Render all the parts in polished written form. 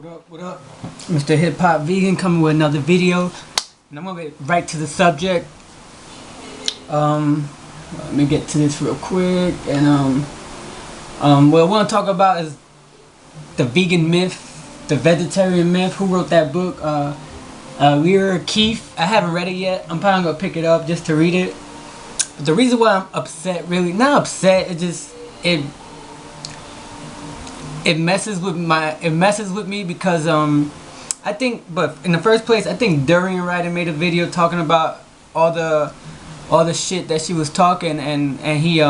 What up, what up? Mr. Hip Hop Vegan coming with another video. And I'm gonna get right to the subject. Let me get to this real quick. And what I wanna talk about is the vegan myth, the vegetarian myth. Who wrote that book? Lyra Keith. I haven't read it yet. I'm probably gonna pick it up just to read it. But the reason why I'm upset, really, not upset, it messes with me because I think, but in the first place, I think Durian Ryder made a video talking about all the shit that she was talking, and he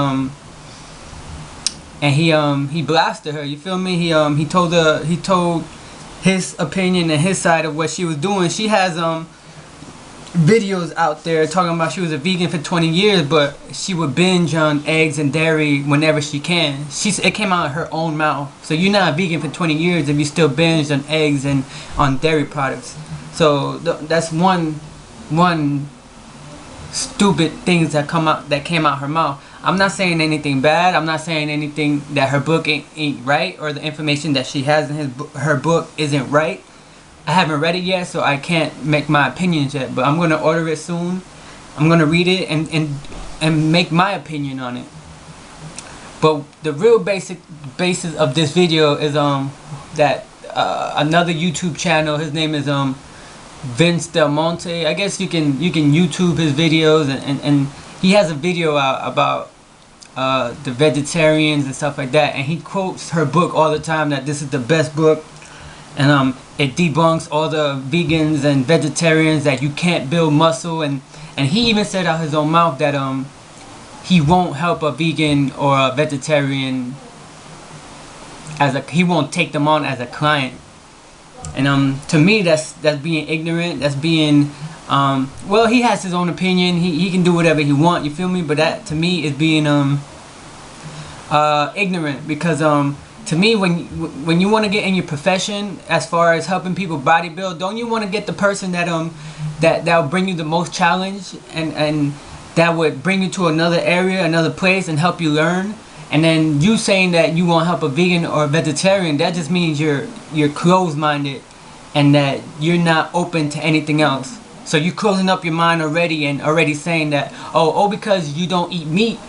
blasted her. You feel me? He told his opinion and his side of what she was doing. She has videos out there talking about she was a vegan for 20 years, but she would binge on eggs and dairy whenever she can. It came out of her own mouth. So you're not a vegan for 20 years if you still binge on eggs and on dairy products. So that's one stupid things that came out her mouth. I'm not saying anything bad. I'm not saying anything that her book ain't right, or the information that she has in her book isn't right. I haven't read it yet, so I can't make my opinions yet, but I'm going to order it soon. I'm going to read it and make my opinion on it. But the real basis of this video is that another YouTube channel, his name is Vince Del Monte. I guess you can YouTube his videos, and he has a video out about the vegetarians and stuff like that, and he quotes her book all the time, that this is the best book. And it debunks all the vegans and vegetarians that you can't build muscle, and he even said out his own mouth that he won't help a vegan or a vegetarian he won't take them on as a client. And to me, that's being ignorant. That's being well, he has his own opinion. He can do whatever he wants. You feel me? But that to me is being ignorant, because to me, when you want to get in your profession, as far as helping people bodybuild, don't you want to get the person that'll bring you the most challenge, and that would bring you to another area, another place, and help you learn? And then you saying that you won't help a vegan or a vegetarian, that just means you're closed-minded, and that you're not open to anything else. So you're closing up your mind already, and already saying that because you don't eat meat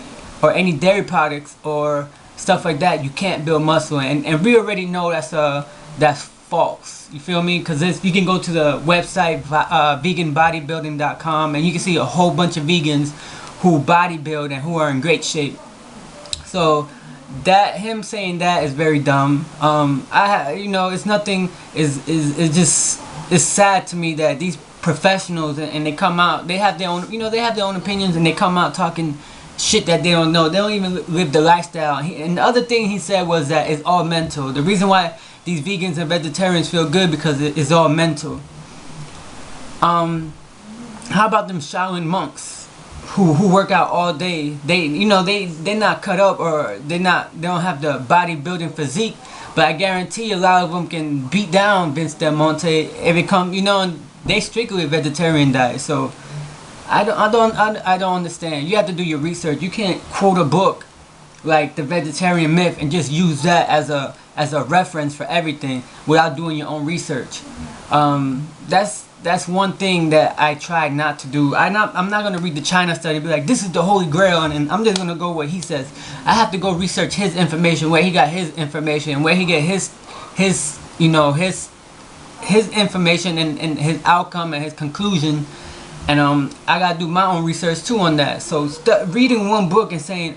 or any dairy products or stuff like that, you can't build muscle. And we already know that's false. You feel me? Because you can go to the website veganbodybuilding.com, and you can see a whole bunch of vegans who bodybuild and who are in great shape. So him saying that is very dumb. It's nothing. It's sad to me that these professionals, and they come out, they have their own opinions, and they come out talking shit that they don't know. They don't even live the lifestyle. And the other thing he said was that it's all mental. The reason why these vegans and vegetarians feel good, because it's all mental. How about them Shaolin monks who work out all day? They're not cut up, or they don't have the bodybuilding physique, but I guarantee a lot of them can beat down Vince Del Monte if it comes, and they strictly a vegetarian diet. So I don't understand. You have to do your research. You can't quote a book like The Vegetarian Myth and just use that as a reference for everything without doing your own research. That's one thing that I tried not to do. I'm not gonna read the China study and be like, this is the holy grail, and I'm just gonna go what he says. I have to go research his information, where he got his information, where he get his information and his outcome and his conclusion. And I gotta do my own research too on that. So reading one book and saying,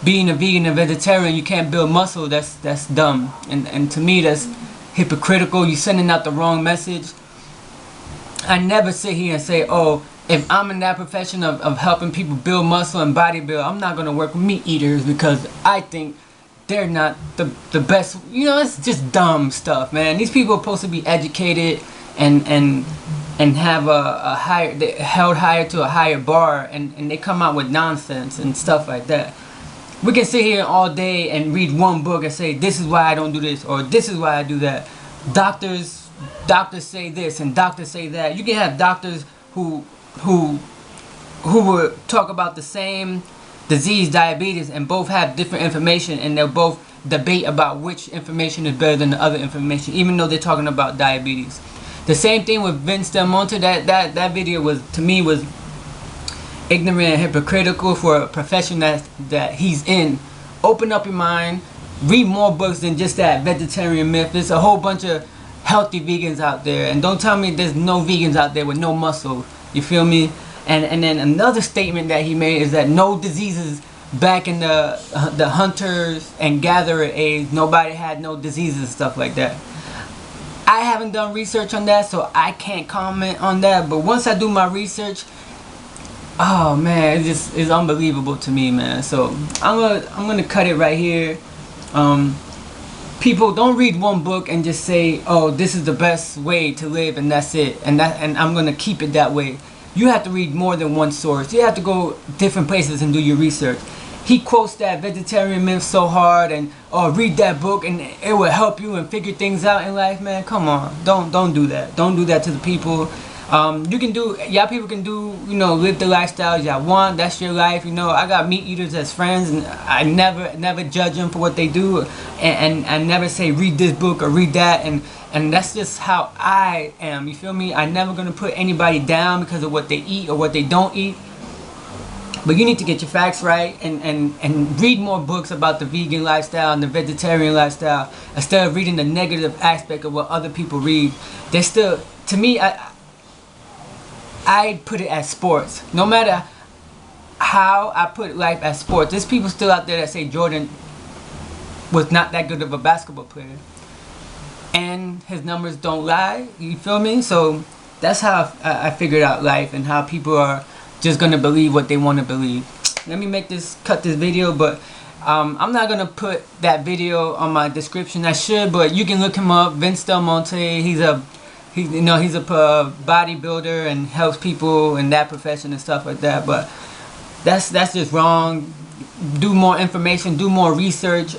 being a vegan and vegetarian, you can't build muscle, that's dumb. And to me, that's hypocritical. You're sending out the wrong message. I never sit here and say, if I'm in that profession of helping people build muscle and bodybuild, I'm not gonna work with meat eaters, because I think they're not the best. It's just dumb stuff, man. These people are supposed to be educated and have held higher to a higher bar, and they come out with nonsense and stuff like that. We can sit here all day and read one book and say, this is why I don't do this, or this is why I do that. Doctors say this and doctors say that. You can have doctors who will talk about the same disease, diabetes, and both have different information, and they'll both debate about which information is better than the other information, even though they're talking about diabetes. The same thing with Vince Del Monte. That video was, to me, was ignorant and hypocritical for a profession that he's in. Open up your mind, read more books than just that vegetarian myth. There's a whole bunch of healthy vegans out there, and don't tell me there's no vegans out there with no muscle. You feel me? And then another statement that he made is that no diseases back in the hunters and gatherer age, nobody had no diseases and stuff like that. I haven't done research on that, so I can't comment on that. But once I do my research, oh man, it's unbelievable to me, man. So I'm gonna cut it right here. People, don't read one book and just say, oh, this is the best way to live and that's it, and I'm gonna keep it that way. You have to read more than one source. You have to go different places and do your research. He quotes that vegetarian myth so hard, and oh, read that book and it will help you and figure things out in life, man. Come on, don't do that. Don't do that to the people. You can do, y'all people can do, you know, live the lifestyle y'all want. That's your life, you know. I got meat eaters as friends, and I never judge them for what they do, and I never say read this book or read that, and that's just how I am. You feel me? I'm never gonna put anybody down because of what they eat or what they don't eat. But you need to get your facts right and read more books about the vegan lifestyle and the vegetarian lifestyle instead of reading the negative aspect of what other people read. They're still, to me, I put it as sports. No matter how I put life as sports, there's people still out there that say Jordan was not that good of a basketball player. And his numbers don't lie, you feel me? So that's how I figured out life and how people are just gonna believe what they want to believe. Let me cut this video, but I'm not gonna put that video on my description. I should, but you can look him up, Vince Del Monte. He's a bodybuilder and helps people in that profession and stuff like that. But that's just wrong. Do more information, do more research.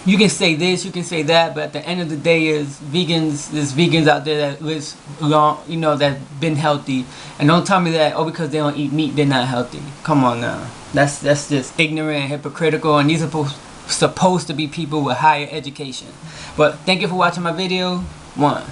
You can say this, you can say that, but at the end of the day, there's vegans out there that live long, you know, that been healthy. And don't tell me that, oh, because they don't eat meat, they're not healthy. Come on now. That's just ignorant and hypocritical, and these are supposed to be people with higher education. But thank you for watching my video. 1.